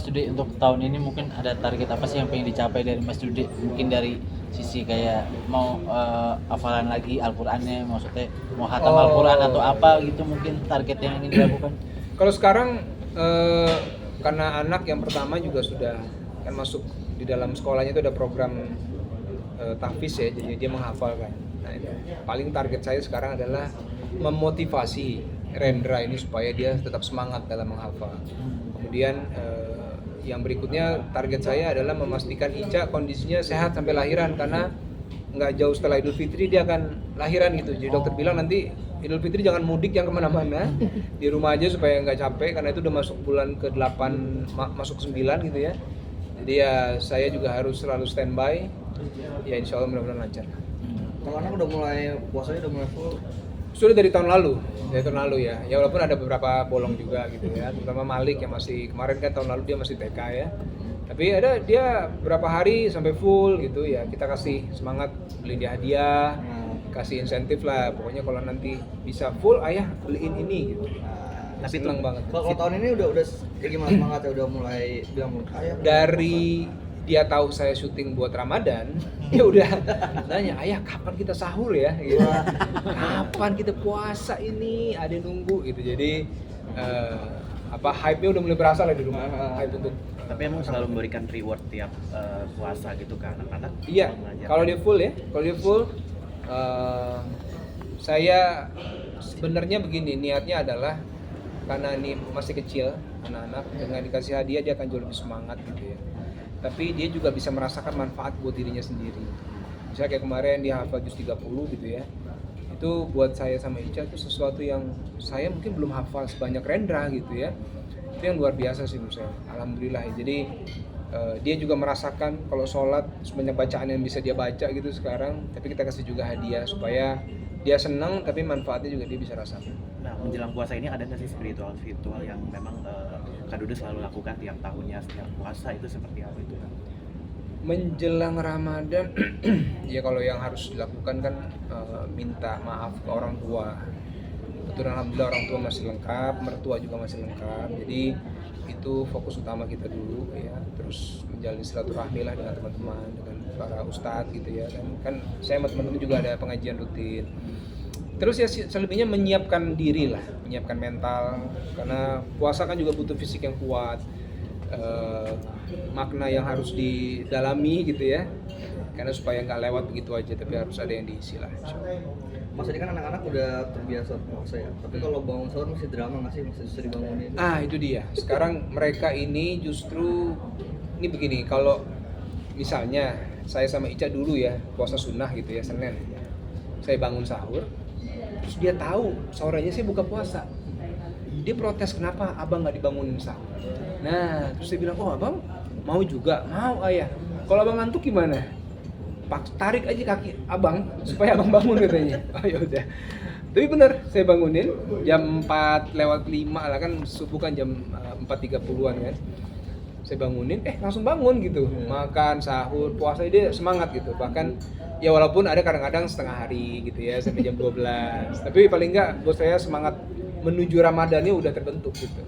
Dudi untuk tahun ini mungkin ada target apa sih yang pengen dicapai dari Mas Dudi? Mungkin dari sisi kayak mau hafalan lagi Al-Qur'annya, maksudnya mau khatam Al-Qur'an atau apa gitu, mungkin target yang ingin dilakukan. Kalau sekarang karena anak yang pertama juga sudah kan masuk di dalam sekolahnya itu ada program tahfiz ya, jadi dia menghafalkan. Nah, itu. Paling target saya sekarang adalah memotivasi Rendra ini supaya dia tetap semangat dalam menghafal. Kemudian yang berikutnya target saya adalah memastikan Ica kondisinya sehat sampai lahiran, karena nggak jauh setelah Idul Fitri dia akan lahiran gitu. Jadi dokter bilang nanti Idul Fitri jangan mudik yang kemana-mana, di rumah aja supaya nggak capek, karena itu udah masuk bulan ke-8 masuk 9 gitu ya. Jadi ya saya juga harus selalu standby. Ya insya Allah mudah-mudahan lancar. Kalau anak udah mulai puasanya udah mulai full. Sudah dari tahun lalu ya. Ya walaupun ada beberapa bolong juga gitu ya. Terutama Malik yang masih kemarin kan tahun lalu dia masih TK ya. Tapi ada dia berapa hari sampai full gitu ya. Kita kasih semangat, beli dia hadiah, kasih insentif lah. Pokoknya kalau nanti bisa full, ayah beliin ini gitu. Tapi seneng banget. Kalau tahun ini udah kayak gimana semangatnya, udah mulai bilang ayah. Dari dia tahu saya syuting buat Ramadan, ya udah nanya, ayah kapan kita sahur ya? Gitu. Kapan kita puasa ini? Ada yang nunggu gitu. Jadi hype-nya udah mulai berasa lah di rumah. Hype untuk tapi emang selalu memberikan reward tiap puasa gitu ke anak-anak. Iya. Kalau dia full ya, saya sebenarnya begini, niatnya adalah karena ini masih kecil anak-anak, dengan dikasih hadiah dia akan jauh lebih semangat gitu ya. Tapi dia juga bisa merasakan manfaat buat dirinya sendiri. Misalnya kayak kemarin dia hafal juz 30 gitu ya. Itu buat saya sama Ica itu sesuatu yang saya mungkin belum hafal sebanyak Rendra gitu ya. Itu yang luar biasa sih menurut saya. Alhamdulillah ya. Jadi dia juga merasakan kalau sholat sebanyak bacaan yang bisa dia baca gitu sekarang. Tapi kita kasih juga hadiah supaya dia senang tapi manfaatnya juga dia bisa rasakan. Nah, menjelang puasa ini ada nggak sih spiritual yang memang Kak Dudu selalu lakukan tiap tahunnya setiap puasa, itu seperti apa itu? Menjelang Ramadan ya kalau yang harus dilakukan kan minta maaf ke orang tua. Betul, alhamdulillah orang tua masih lengkap, mertua juga masih lengkap. Jadi itu fokus utama kita dulu ya. Terus menjalin silaturahmi lah dengan teman-teman, dengan para ustadz gitu ya. Dan kan saya sama teman-teman juga ada pengajian rutin. Terus ya selebihnya menyiapkan diri lah, menyiapkan mental, karena puasa kan juga butuh fisik yang kuat, makna yang harus didalami gitu ya, karena supaya nggak lewat begitu aja, tapi harus ada yang diisi lah. Mas ini kan anak-anak udah terbiasa puasa ya, tapi kalau bangun sahur masih drama nggak sih, masih susah dibangunin? Itu dia, sekarang mereka ini justru, ini begini, kalau misalnya saya sama Ica dulu ya, puasa sunnah gitu ya, Senin, saya bangun sahur, terus dia tahu sorenya saya buka puasa, dia protes kenapa abang nggak dibangunin sahur. Nah terus saya bilang, oh abang mau juga? Mau ayah. Kalau abang ngantuk gimana? Tarik aja kaki abang supaya abang bangun katanya. Oh ya udah. Tapi bener, saya bangunin jam 4:05 lah, kan subuh kan jam 4:30-an kan. Saya bangunin, langsung bangun gitu, makan, sahur, puasa dia semangat gitu. Bahkan ya walaupun ada kadang-kadang setengah hari gitu ya, sampai jam 12. Tapi paling enggak buat saya semangat menuju Ramadannya udah terbentuk gitu.